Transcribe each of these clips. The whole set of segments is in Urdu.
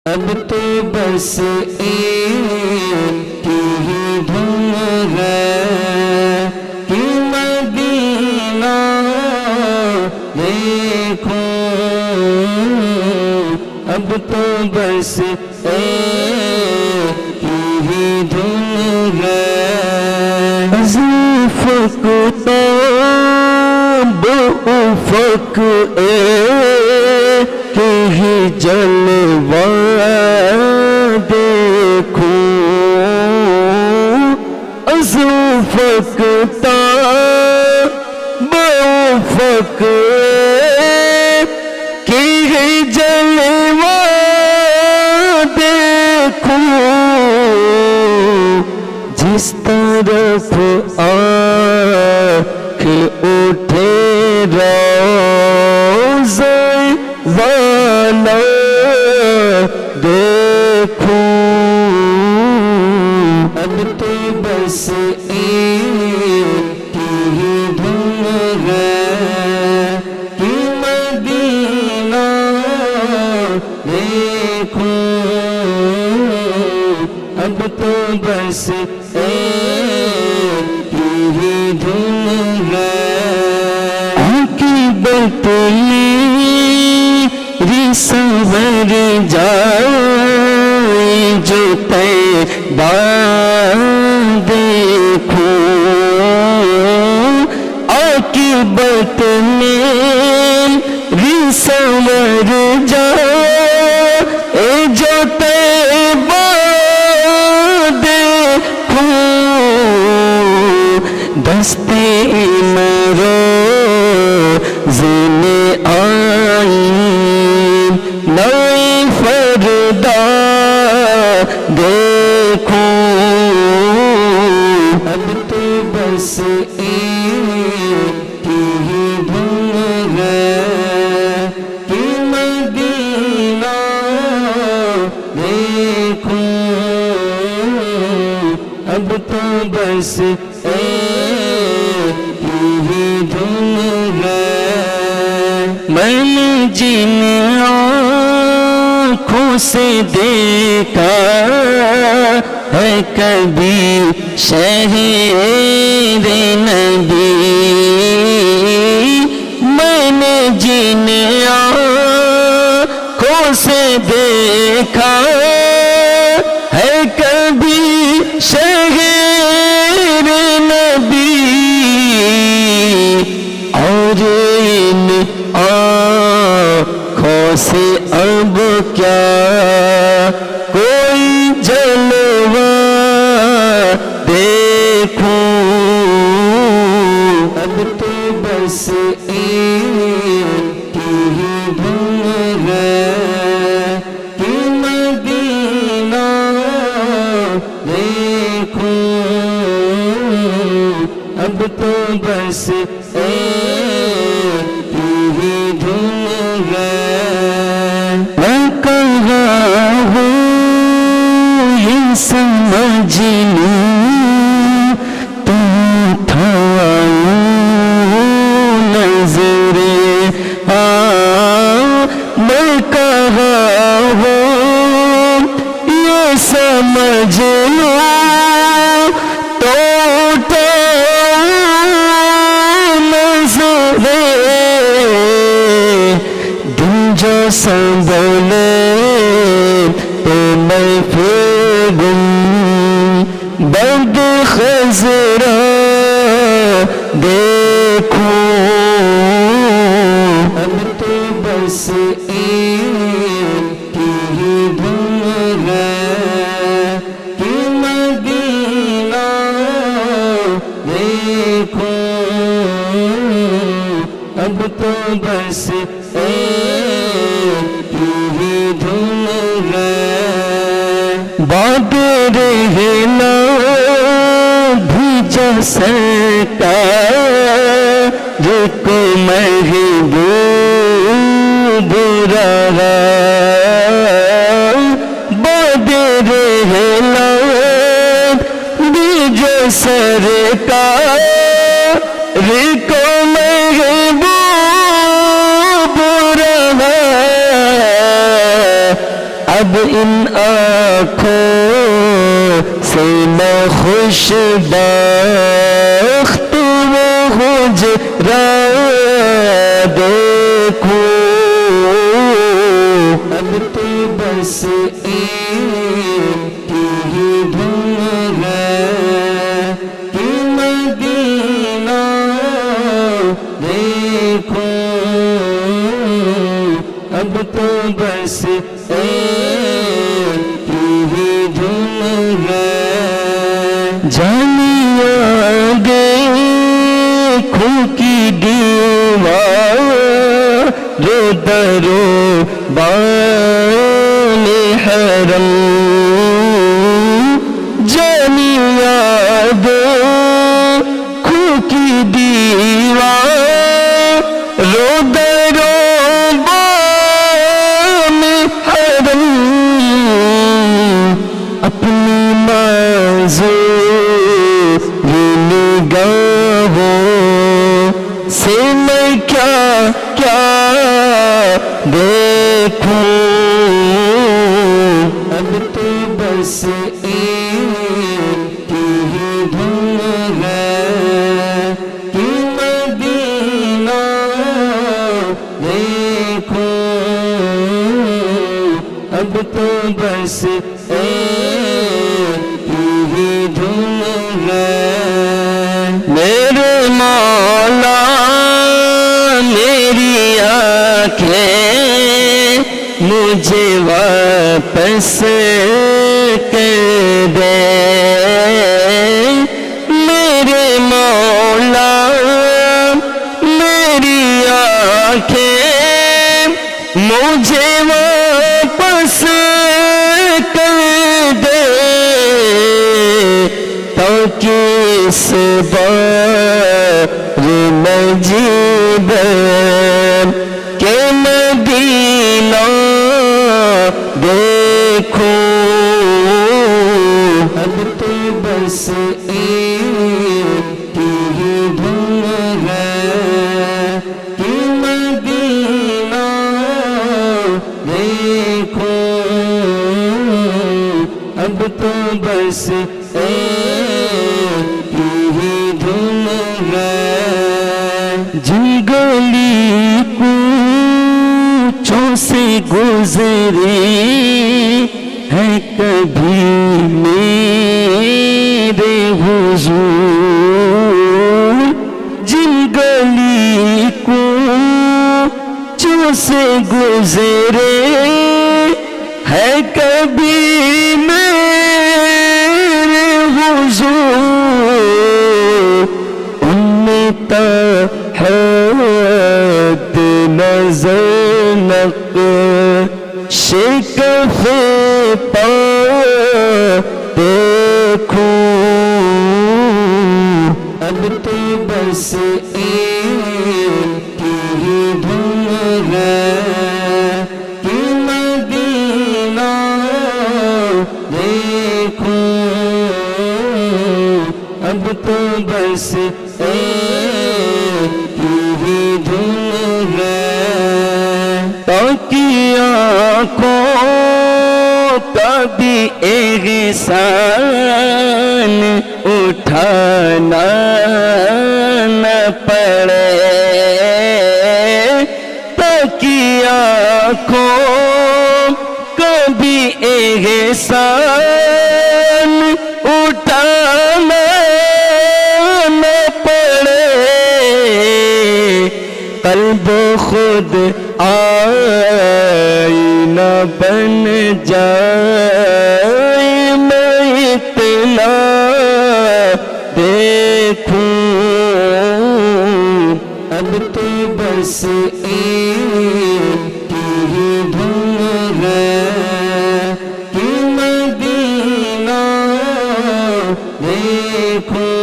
اب تو بس ایک ہی دھن ہے کہ مدینہ دیکھوں، اب تو بس ایک ہی دھن ہے۔ افق افق ایک ہی جلوہ دیکھوں، افق افق ایک ہی جلوہ دیکھوں، جس طرف آنکھ اٹھے روضہ والا دیکھوں، اب تو بس ایک ہی دھن ہے کہ مدینہ دیکھوں، اب تو بس ایک ہی دھن ہے۔ عاقبت میری سنور جائے جو طیبہ دیکھوں، عاقبت میری سنور جائے جو طیبہ دیکھوں، دستے مروز میں آئی نئی فردا دیکھوں، اب تو بس ایک ہی دھن ہے کہ مدینہ دیکھوں، اب تو بس ایک ہی دھن ہے۔ میں نے جن آنکھوں سے دیکھا ہے کبھی شہر نبی، میں نے جن آنکھوں سے دیکھا ہے کبھی شہر نبی، اور ان آنکھوں سے اب کیا کوئی جلوہ دیکھوں، اب تو بس ایک ہی دھن ہے کہ مدینہ دیکھوں، اب تو بس ایک ہی دھن ہے۔ میں کہاں ہوں یہ سمجھ لوں تو اٹھاؤں نظر میں کہاں ہوں یہ سمجھ لوں تو دل جو سنبھلے تو میں پھروں برد خضرا دیکھوں، اب تو بس ایک ہی دھن ہے کہ مدینہ دیکھوں، اب تو بس ایک ہی دھن ہے۔ بات رہنا بھی سرکار کو محبوب رہا، بات رہنا بھی سرکار کو محبوب رہا، اب ان آنکھوں سے میں خوش بخت وہ حجرا دیکھوں اب تو بس ایک ہی دھن ہے کہ مدینہ دیکھوں اب تو بس ایک ہی دھن ہے جانیاں دیکھوں کی دیوار رو درو بان حرم جانیاں دیکھوں کی دیوار رو درو اپنی معذور نگاہوں سے میں کیا کیا دیکھوں اب تو بس ایک ہی دھن ہے کہ مدینہ دیکھوں اب تو بس میرے مولا میری آنکھیں مجھے واپس کر دے میرے مولا میری آنکھیں مجھے واپس کر دے تاکہ اس بار میں جیب کہ مدینہ دیکھوں اب تو بس ایک ہی دھن ہے کہ مدینہ دیکھوں اب تو بس ایک ہی دھن ہے جن گلی کوچوں سے گزری ہے کبھی میرے حضور جن گلی کوچوں سے گزرے ہے کبھی میرے حضور ان میں تحت نظر نقش کف پا دیکھوں اب تو بس ایک ہی دھن ہے کہ مدینہ دیکھوں اب تو بس ایک ہی دھن ہے تاکہ آنکھوں کا بھی احسان اٹھانا نہ پڑے تاکہ آنکھوں کا بھی احسان اٹھانا نہ پڑے قلب خود آئینہ بن جائے میں اتنا دیکھوں اب تو بس ایک ہی دھن ہے کہ مدینہ دیکھوں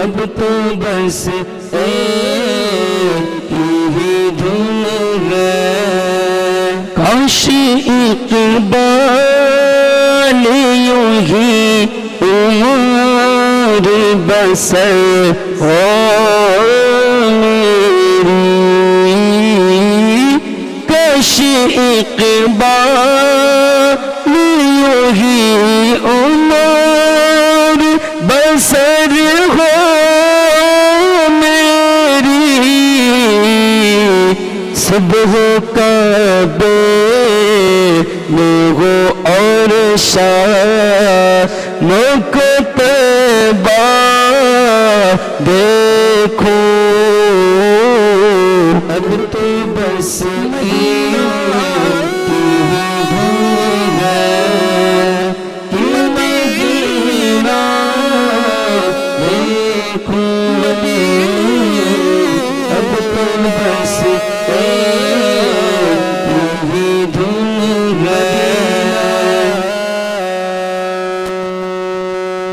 اب تو بس ایک ہی دھن ہے کاش اقبال یوں ہی عمر بسر ہو میری کاش اقبال یوں ہی عمر بسر ہو میری صبح کعبے میں ہو اور شام کو طیبہ دیکھو اب تو بس